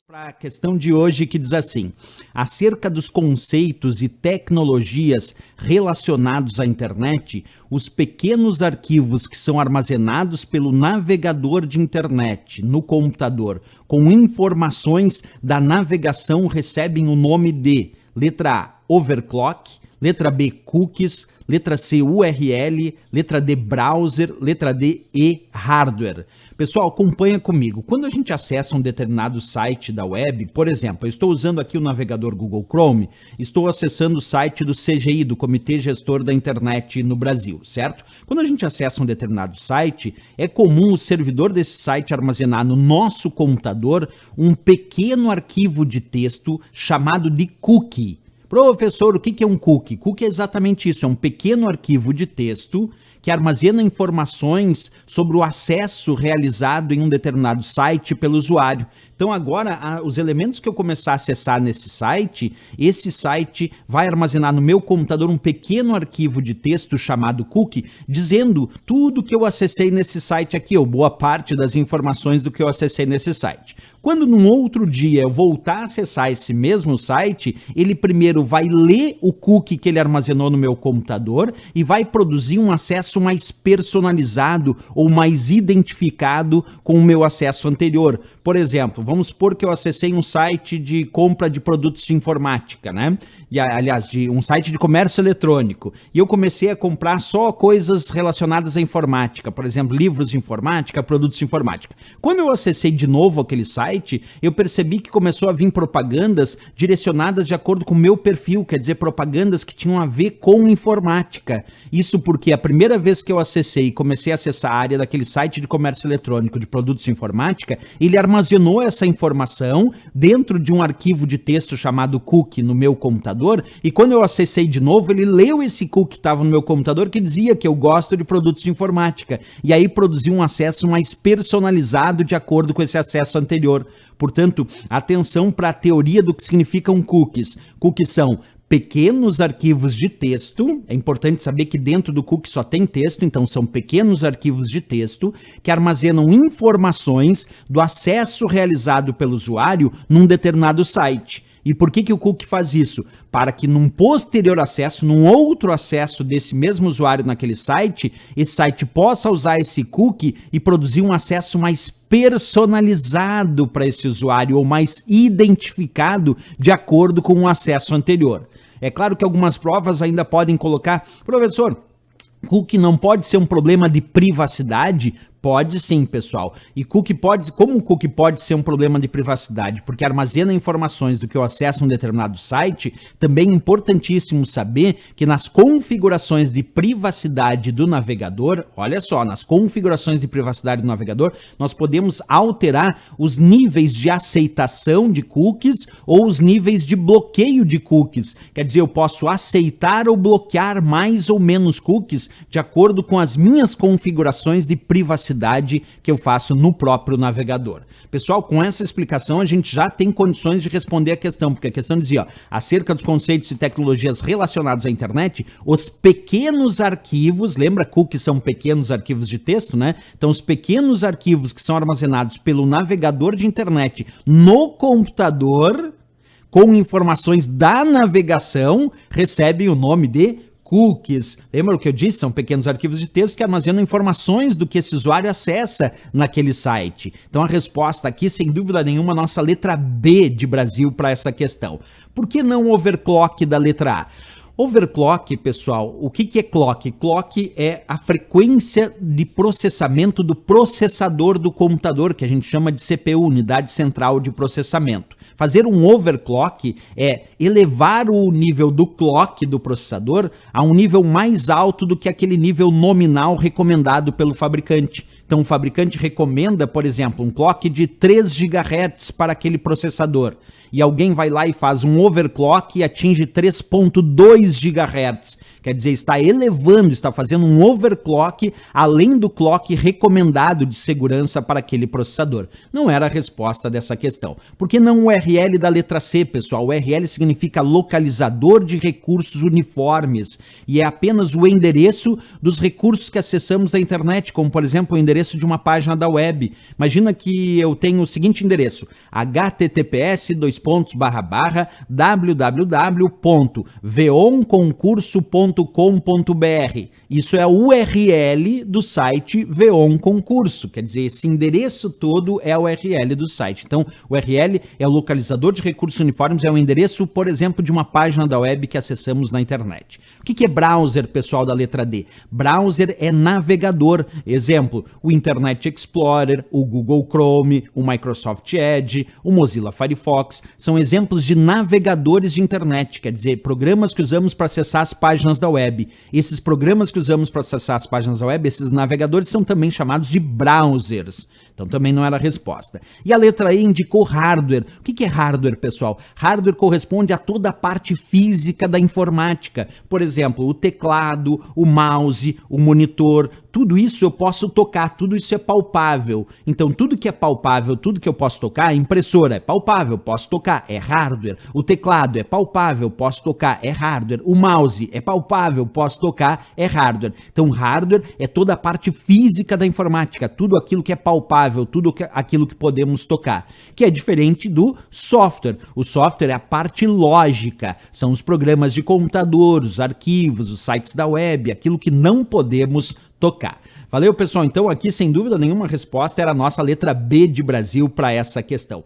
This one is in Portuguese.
Para a questão de hoje que diz assim: acerca dos conceitos e tecnologias relacionados à internet, os pequenos arquivos que são armazenados pelo navegador de internet no computador com informações da navegação recebem o nome de letra A, overclock, letra B, cookies, letra C, URL, letra D, browser, letra D, hardware. Pessoal, acompanha comigo. Quando a gente acessa um determinado site da web, por exemplo, eu estou usando aqui o navegador Google Chrome, estou acessando o site do CGI, do Comitê Gestor da Internet no Brasil, certo? Quando a gente acessa um determinado site, é comum o servidor desse site armazenar no nosso computador um pequeno arquivo de texto chamado de cookie. Professor, o que é um cookie? Cookie é exatamente isso, é um pequeno arquivo de texto que armazena informações sobre o acesso realizado em um determinado site pelo usuário. Então agora, os elementos que eu começar a acessar nesse site, esse site vai armazenar no meu computador um pequeno arquivo de texto chamado cookie, dizendo tudo que eu acessei nesse site aqui, ou boa parte das informações do que eu acessei nesse site. Quando num outro dia eu voltar a acessar esse mesmo site, ele primeiro vai ler o cookie que ele armazenou no meu computador e vai produzir um acesso mais personalizado ou mais identificado com o meu acesso anterior. Por exemplo, vamos supor que eu acessei um site de compra de produtos de informática, né? E, aliás, de um site de comércio eletrônico. E eu comecei a comprar só coisas relacionadas à informática, por exemplo, livros de informática, produtos de informática. Quando eu acessei de novo aquele site, eu percebi que começou a vir propagandas direcionadas de acordo com o meu perfil, quer dizer, propagandas que tinham a ver com informática. Isso porque a primeira vez que eu acessei e comecei a acessar a área daquele site de comércio eletrônico de produtos de informática, ele armazenou essa informação dentro de um arquivo de texto chamado cookie no meu computador, e quando eu acessei de novo, ele leu esse cookie que estava no meu computador que dizia que eu gosto de produtos de informática, e aí produziu um acesso mais personalizado de acordo com esse acesso anterior. Portanto, atenção para a teoria do que significam cookies. Cookies são pequenos arquivos de texto, é importante saber que dentro do cookie só tem texto, então são pequenos arquivos de texto que armazenam informações do acesso realizado pelo usuário num determinado site. E por que o cookie faz isso? Para que num posterior acesso, num outro acesso desse mesmo usuário naquele site, esse site possa usar esse cookie e produzir um acesso mais personalizado para esse usuário ou mais identificado de acordo com o acesso anterior. É claro que algumas provas ainda podem colocar, professor, cookie não pode ser um problema de privacidade? Pode sim, pessoal. E como o cookie pode ser um problema de privacidade? Porque armazena informações do que eu acesso a um determinado site, também é importantíssimo saber que nas configurações de privacidade do navegador, olha só, nas configurações de privacidade do navegador, nós podemos alterar os níveis de aceitação de cookies ou os níveis de bloqueio de cookies. Quer dizer, eu posso aceitar ou bloquear mais ou menos cookies de acordo com as minhas configurações de privacidade que eu faço no próprio navegador. Pessoal, com essa explicação a gente já tem condições de responder a questão, porque a questão dizia, ó, acerca dos conceitos e tecnologias relacionados à internet, os pequenos arquivos, lembra, cookies são pequenos arquivos de texto, né? Então os pequenos arquivos que são armazenados pelo navegador de internet no computador, com informações da navegação, recebem o nome de cookies. Lembra o que eu disse? São pequenos arquivos de texto que armazenam informações do que esse usuário acessa naquele site. Então a resposta aqui, sem dúvida nenhuma, a nossa letra B de Brasil para essa questão. Por que não overclock da letra A? Overclock, pessoal, o que é clock? Clock é a frequência de processamento do processador do computador, que a gente chama de CPU, Unidade Central de Processamento. Fazer um overclock é elevar o nível do clock do processador a um nível mais alto do que aquele nível nominal recomendado pelo fabricante. Então o fabricante recomenda, por exemplo, um clock de 3 GHz para aquele processador. E alguém vai lá e faz um overclock e atinge 3.2 GHz. Quer dizer, está elevando, está fazendo um overclock além do clock recomendado de segurança para aquele processador. Não era a resposta dessa questão. Por que não o URL da letra C, pessoal? O URL significa localizador de recursos uniformes e é apenas o endereço dos recursos que acessamos da internet, como por exemplo o endereço endereço de uma página da web. Imagina que eu tenho o seguinte endereço: https://www.veonconcurso.com.br. Isso é a URL do site Veon Concurso, quer dizer, esse endereço todo é a URL do site. Então, o URL é o localizador de recursos uniformes, é o endereço, por exemplo, de uma página da web que acessamos na internet. O que é browser, pessoal da letra D? Browser é navegador. Exemplo, o Internet Explorer, o Google Chrome, o Microsoft Edge, o Mozilla Firefox, são exemplos de navegadores de internet, quer dizer, programas que usamos para acessar as páginas da web. Esses programas que usamos para acessar as páginas da web, esses navegadores são também chamados de browsers. Então também não era a resposta. E a letra E indicou hardware. O que é hardware, pessoal? Hardware corresponde a toda a parte física da informática. Por exemplo, o teclado, o mouse, o monitor, tudo isso eu posso tocar, tudo isso é palpável. Então tudo que é palpável, tudo que eu posso tocar, a impressora é palpável, posso tocar, é hardware. O teclado é palpável, posso tocar, é hardware. O mouse é palpável, posso tocar, é hardware. Então hardware é toda a parte física da informática, tudo aquilo que é palpável, tudo aquilo que podemos tocar, que é diferente do software. O software é a parte lógica, são os programas de computador, os arquivos, os sites da web, aquilo que não podemos tocar. Valeu, pessoal. Então aqui, sem dúvida nenhuma, a resposta era a nossa letra B de Brasil para essa questão.